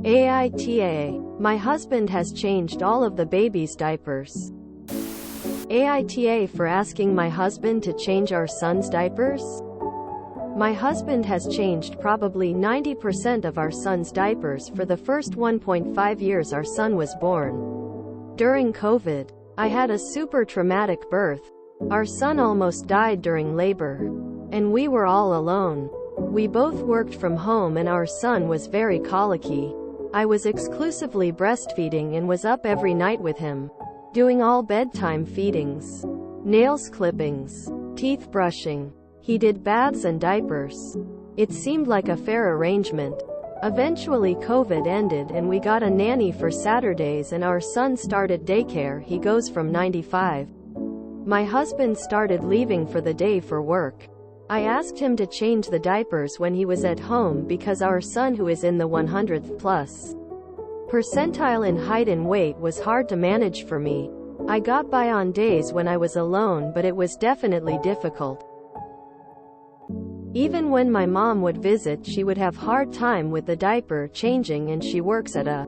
AITA. My husband has changed all of the baby's diapers. AITA for asking my husband to change our son's diapers? My husband has changed probably 90% of our son's diapers for the first 1.5 years our son was born. During COVID, I had a super traumatic birth. Our son almost died during labor. And we were all alone. We both worked from home and our son was very colicky. I was exclusively breastfeeding and was up every night with him, doing all bedtime feedings, nails clippings, teeth brushing. He did baths and diapers. It seemed like a fair arrangement. Eventually COVID ended and we got a nanny for Saturdays and our son started daycare. He goes from 95. My husband started leaving for the day for work. I asked him to change the diapers when he was at home because our son, who is in the 100th plus percentile in height and weight, was hard to manage for me. I got by on days when I was alone, but it was definitely difficult. Even when my mom would visit, she would have hard time with the diaper changing, and she works at a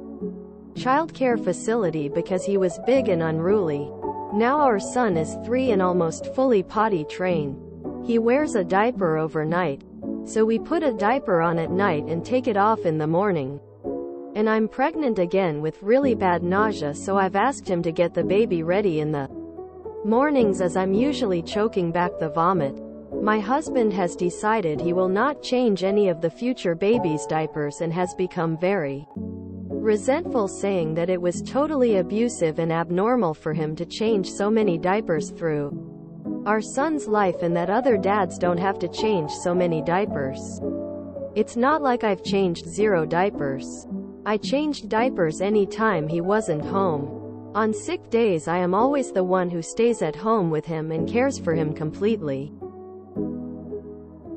childcare facility because he was big and unruly. Now our son is 3 and almost fully potty trained. He wears a diaper overnight, so we put a diaper on at night and take it off in the morning. And I'm pregnant again with really bad nausea, so I've asked him to get the baby ready in the mornings as I'm usually choking back the vomit. My husband has decided he will not change any of the future baby's diapers and has become very resentful, saying that it was totally abusive and abnormal for him to change so many diapers through our son's life and that other dads don't have to change so many diapers. It's not like I've changed 0 diapers. I changed diapers any time he wasn't home. On sick days I am always the one who stays at home with him and cares for him completely.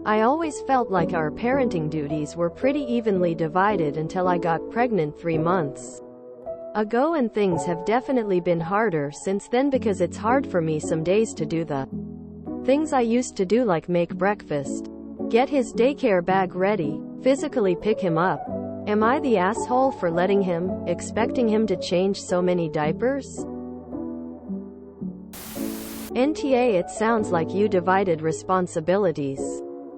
I always felt like our parenting duties were pretty evenly divided until I got pregnant 3 months ago, and things have definitely been harder since then because it's hard for me some days to do the things I used to do, like make breakfast, get his daycare bag ready, physically pick him up. Am I the asshole for letting him, expecting him to change so many diapers? NTA, it sounds like you divided responsibilities.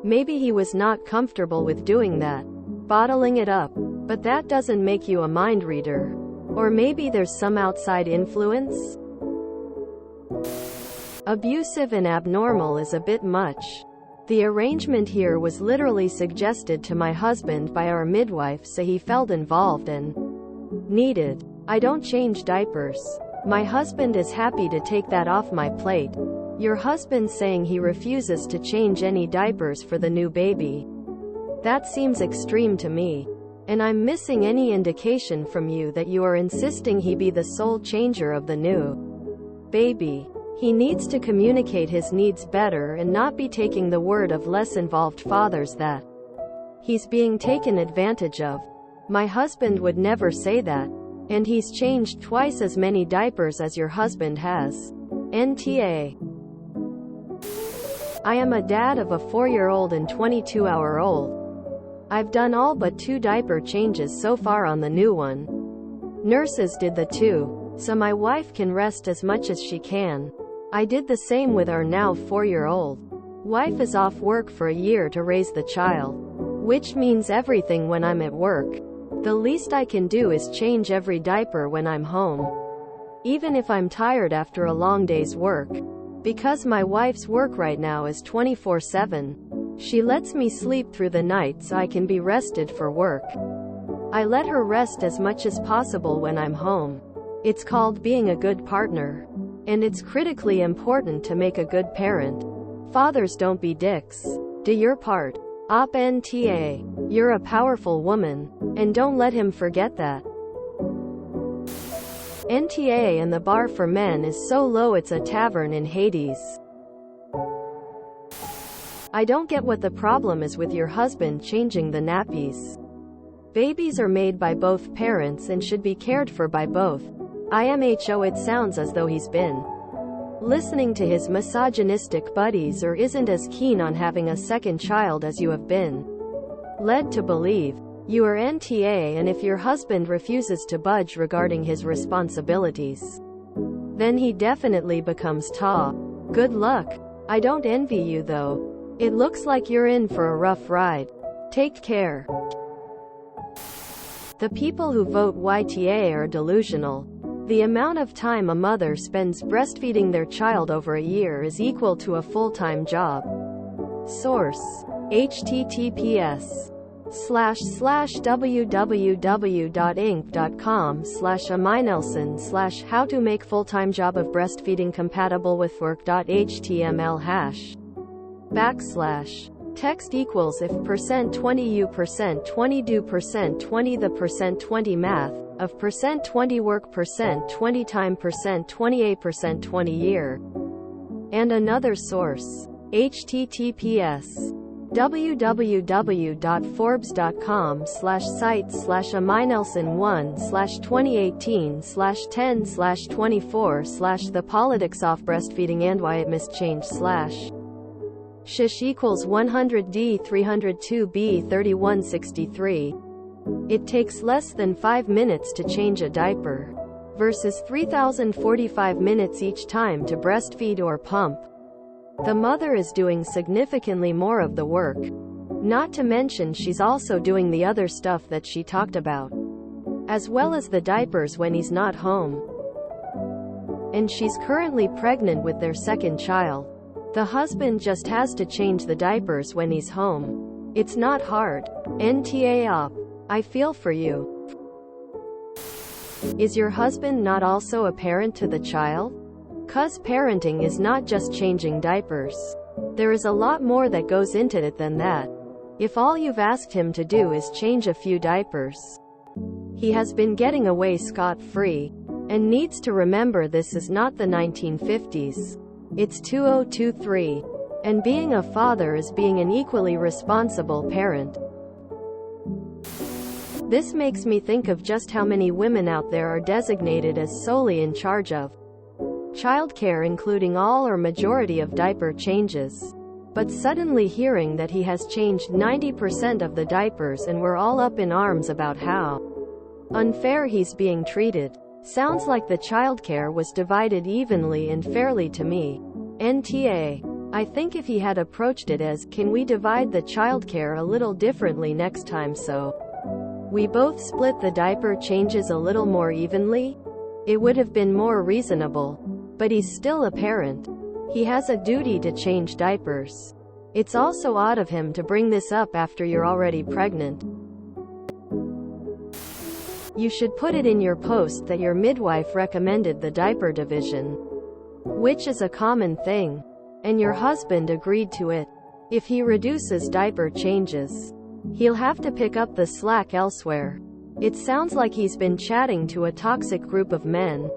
Maybe he was not comfortable with doing that, bottling it up, but that doesn't make you a mind reader. Or maybe there's some outside influence? Abusive and abnormal is a bit much. The arrangement here was literally suggested to my husband by our midwife, so he felt involved and needed. I don't change diapers. My husband is happy to take that off my plate. Your husband saying he refuses to change any diapers for the new baby. That seems extreme to me. And I'm missing any indication from you that you are insisting he be the sole changer of the new baby. He needs to communicate his needs better and not be taking the word of less involved fathers that he's being taken advantage of. My husband would never say that. And he's changed twice as many diapers as your husband has. NTA. I am a dad of a 4-year-old and 22-hour-old. I've done all but 2 diaper changes so far on the new one. Nurses did the 2, so my wife can rest as much as she can. I did the same with our now 4-year-old. Wife is off work for a year to raise the child, which means everything when I'm at work. The least I can do is change every diaper when I'm home, even if I'm tired after a long day's work. Because my wife's work right now is 24/7. She lets me sleep through the night so I can be rested for work. I let her rest as much as possible when I'm home. It's called being a good partner. And it's critically important to make a good parent. Fathers, don't be dicks. Do your part. NTA. You're a powerful woman. And don't let him forget that. NTA, and the bar for men is so low it's a tavern in Hades. I don't get what the problem is with your husband changing the nappies. Babies are made by both parents and should be cared for by both. IMHO, it sounds as though he's been listening to his misogynistic buddies or isn't as keen on having a second child as you have been led to believe. You are NTA, and if your husband refuses to budge regarding his responsibilities, then he definitely becomes TA. Good luck. I don't envy you though. It looks like you're in for a rough ride. Take care. The people who vote YTA are delusional. The amount of time a mother spends breastfeeding their child over a year is equal to a full-time job. Source: https://www.inc.com/AmINelson/how to make full-time job of breastfeeding compatible with work.html // text equals if %20 %20 do %20 the %20 math of %20 work %20 time %28 20 year. And another source: https www.forbes.com/site/AmINelson1/2018/10/24/ the politics off breastfeeding and why it must change / shish equals 100D 302B 3163. It takes less than 5 minutes to change a diaper versus 3,045 minutes each time to breastfeed or pump. The mother is doing significantly more of the work. Not to mention she's also doing the other stuff that she talked about, as well as the diapers when he's not home. And she's currently pregnant with their second child. The husband just has to change the diapers when he's home. It's not hard. NTA op. I feel for you. Is your husband not also a parent to the child? 'Cause parenting is not just changing diapers. There is a lot more that goes into it than that. If all you've asked him to do is change a few diapers, he has been getting away scot-free, and needs to remember this is not the 1950s. It's 2023. And being a father is being an equally responsible parent. This makes me think of just how many women out there are designated as solely in charge of childcare, including all or majority of diaper changes. But suddenly hearing that he has changed 90% of the diapers and we're all up in arms about how unfair he's being treated. Sounds like the childcare was divided evenly and fairly to me. NTA. I think if he had approached it as, can we divide the childcare a little differently next time so we both split the diaper changes a little more evenly, it would have been more reasonable. But he's still a parent. He has a duty to change diapers. It's also odd of him to bring this up after you're already pregnant. You should put it in your post that your midwife recommended the diaper division, which is a common thing, and your husband agreed to it. If he reduces diaper changes, he'll have to pick up the slack elsewhere. It sounds like he's been chatting to a toxic group of men.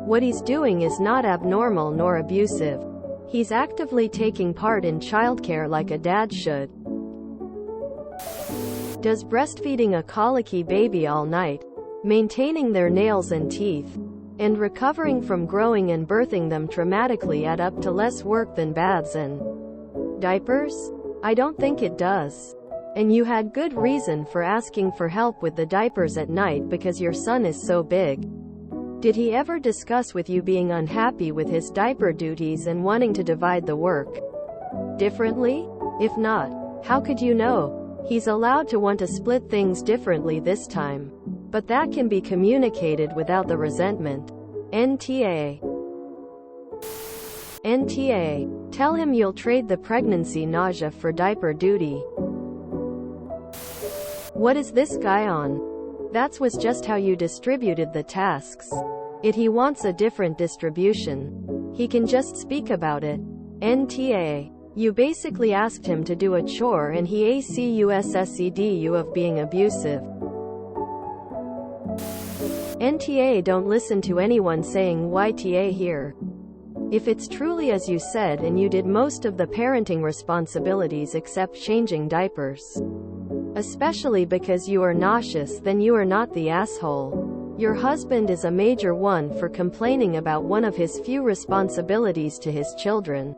What he's doing is not abnormal nor abusive. He's actively taking part in childcare like a dad should. Does breastfeeding a colicky baby all night, maintaining their nails and teeth, and recovering from growing and birthing them traumatically add up to less work than baths and diapers? I don't think it does. And you had good reason for asking for help with the diapers at night because your son is so big. Did he ever discuss with you being unhappy with his diaper duties and wanting to divide the work differently? If not, how could you know? He's allowed to want to split things differently this time. But that can be communicated without the resentment. NTA. NTA. Tell him you'll trade the pregnancy nausea for diaper duty. What is this guy on? That was just how you distributed the tasks. He wants a different distribution. He can just speak about it. NTA. You basically asked him to do a chore and he accused you of being abusive. NTA. Don't listen to anyone saying YTA here. If it's truly as you said and you did most of the parenting responsibilities except changing diapers, especially because you are nauseous, then you are not the asshole. Your husband is a major one for complaining about one of his few responsibilities to his children.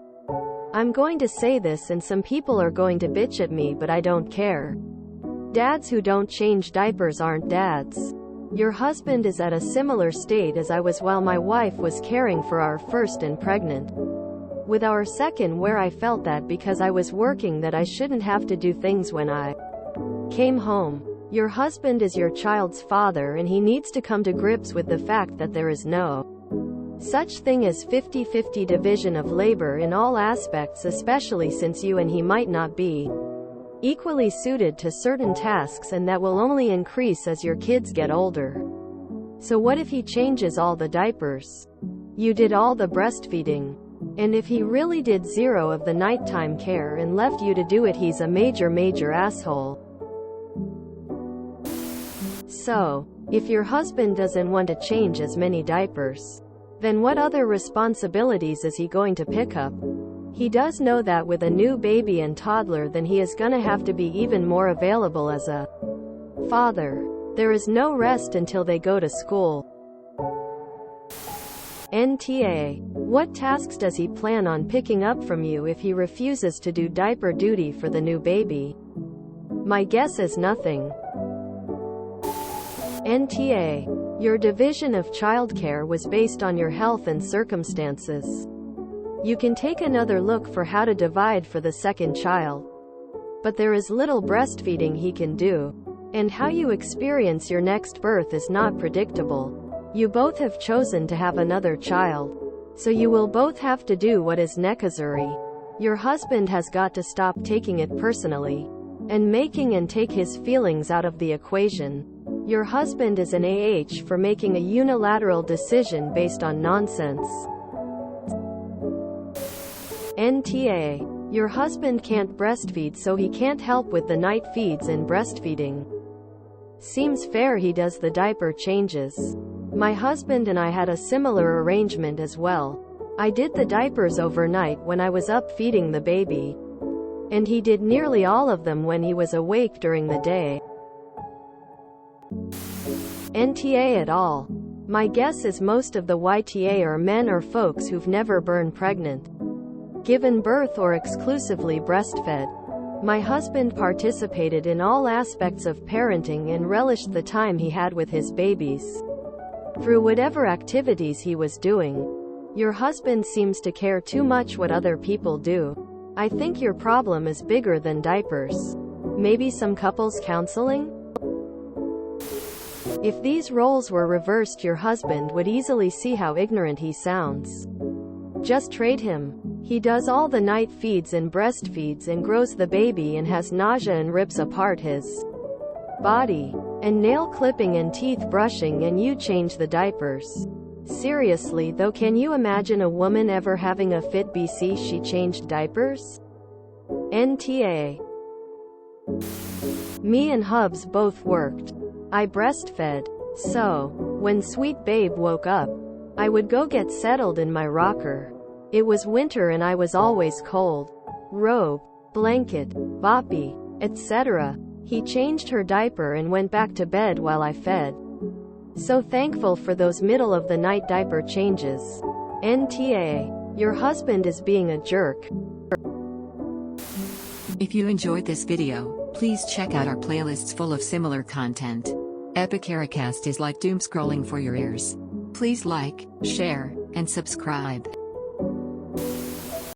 I'm going to say this and some people are going to bitch at me, but I don't care. Dads who don't change diapers aren't dads. Your husband is at a similar state as I was while my wife was caring for our first and pregnant. With our second, where I felt that because I was working that I shouldn't have to do things when I came home. Your husband is your child's father and he needs to come to grips with the fact that there is no such thing as 50-50 division of labor in all aspects, especially since you and he might not be equally suited to certain tasks, and that will only increase as your kids get older. So what if he changes all the diapers? You did all the breastfeeding. And if he really did zero of the nighttime care and left you to do it, he's a major asshole. So, if your husband doesn't want to change as many diapers, then what other responsibilities is he going to pick up? He does know that with a new baby and toddler, then he is gonna have to be even more available as a father. There is no rest until they go to school. NTA. What tasks does he plan on picking up from you if he refuses to do diaper duty for the new baby? My guess is nothing. NTA. Your division of childcare was based on your health and circumstances. You can take another look for how to divide for the second child. But there is little breastfeeding he can do. And how you experience your next birth is not predictable. You both have chosen to have another child. So you will both have to do what is necessary. Your husband has got to stop taking it personally and take his feelings out of the equation. Your husband is an for making a unilateral decision based on nonsense. NTA. Your husband can't breastfeed, so he can't help with the night feeds and breastfeeding. Seems fair he does the diaper changes. My husband and I had a similar arrangement as well. I did the diapers overnight when I was up feeding the baby. And he did nearly all of them when he was awake during the day. NTA at all. My guess is most of the YTA are men or folks who've never been pregnant, given birth, or exclusively breastfed. My husband participated in all aspects of parenting and relished the time he had with his babies through whatever activities he was doing. Your husband seems to care too much what other people do. I think your problem is bigger than diapers. Maybe some couples counseling? If these roles were reversed, your husband would easily see how ignorant he sounds. Just trade him. He does all the night feeds and breastfeeds and grows the baby and has nausea and rips apart his body. And nail clipping and teeth brushing, and you change the diapers. Seriously though, can you imagine a woman ever having a fit BC she changed diapers? NTA. Me and Hubs both worked. I breastfed. So, when sweet babe woke up, I would go get settled in my rocker. It was winter and I was always cold. Robe, blanket, boppy, etc. He changed her diaper and went back to bed while I fed. So thankful for those middle of the night diaper changes. NTA. Your husband is being a jerk. If you enjoyed this video, please check out our playlists full of similar content. AmITheAsshole is like doom scrolling for your ears. Please like, share, and subscribe.